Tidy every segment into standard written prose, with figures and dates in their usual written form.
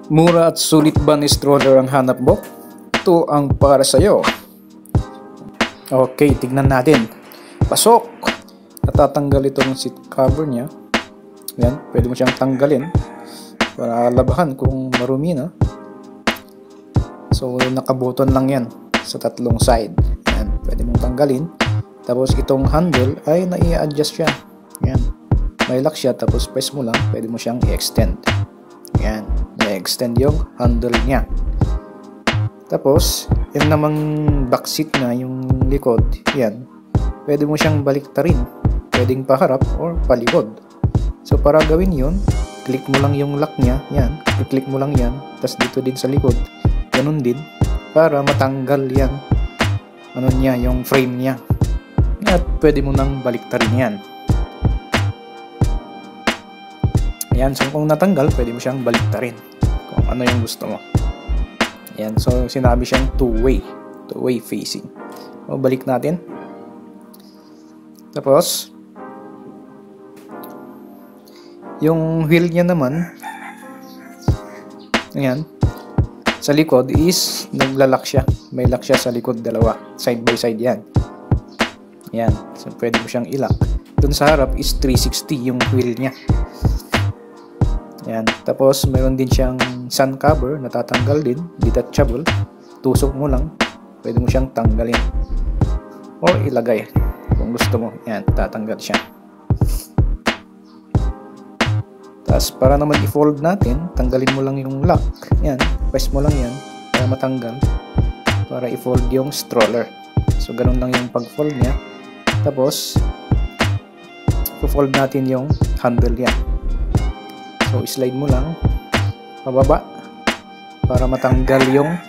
Mura at sulit ba ni stroller ang hanap mo? Ito ang para sa'yo. Okay, tignan natin. Pasok! Natatanggal itong seat cover niya. Yan, pwede mo siyang tanggalin para labahan kung marumi na. So, nakabuton lang yan sa tatlong side. Yan, pwede mong tanggalin. Tapos itong handle ay nai-adjust siya. Yan, may lock siya, tapos press mo lang, pwede mo siyang i-extend. Yan, i-extend yung handle niya. Tapos, yung namang back seat na, yung likod, yan, pwede mo siyang baliktarin. Pwedeng paharap or palikod. So, para gawin yun, click mo lang yung lock niya, yan, i-click mo lang yan, tapos dito din sa likod, ganun din, para matanggal yan, ano niya, yung frame niya. At pwede mo nang baliktarin yan. Ayan, so kung natanggal, pwede mo siyang baliktarin kung ano yung gusto mo. Ayan, so sinabi siyang two-way facing. So, balik natin. Tapos, yung wheel niya naman, ayan, sa likod is naglalak siya. May lock siya sa likod, dalawa. Side by side yan. Ayan, so pwede mo siyang ilock. Dun sa harap is 360 yung wheel niya. Ayan, tapos mayroon din siyang sun cover, natatanggal din, detachable. Tusok mo lang, pwede mo siyang tanggalin. O ilagay, kung gusto mo. Ayan, tatanggal siya. Tapos para naman i-fold natin, tanggalin mo lang yung lock. Ayan, press mo lang yan para matanggal. Para i-fold yung stroller. So, ganun lang yung pag-fold niya. Tapos, i-fold natin yung handle niya. So, slide mo lang pababa para matanggal yung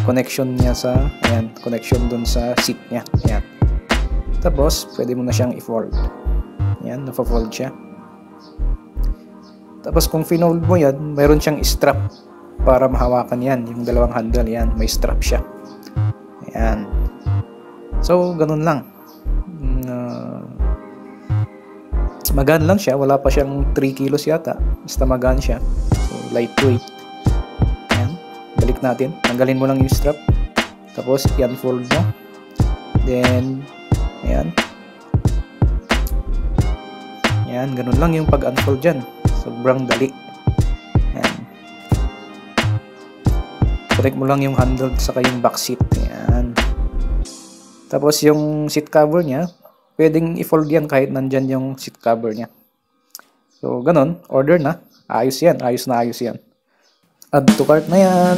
connection niya sa, ayan, connection dun sa seat niya. Ayan. Tapos, pwede mo na siyang i-fold. Ayan, nafa-fold siya. Tapos, kung finold mo yan, mayroon siyang strap para mahawakan yan. Yung dalawang handle, yan, may strap siya. Ayan. So, ganun lang. Magaan lang siya, wala pa siyang 3 kilos yata, basta magaan siya, so lightweight. Ayan, balik natin, tanggalin mo lang yung strap, tapos i-unfold mo, then ayan, ayan, ganun lang yung pag-unfold dyan, sobrang dali. Ayan, connect mo lang yung handle saka yung back seat. Ayan, tapos yung seat cover niya, pwedeng i-fold yan kahit nandyan yung seat cover niya. So, ganun. Order na. Ayos yan. Ayos na ayos yan. Add to cart na yan.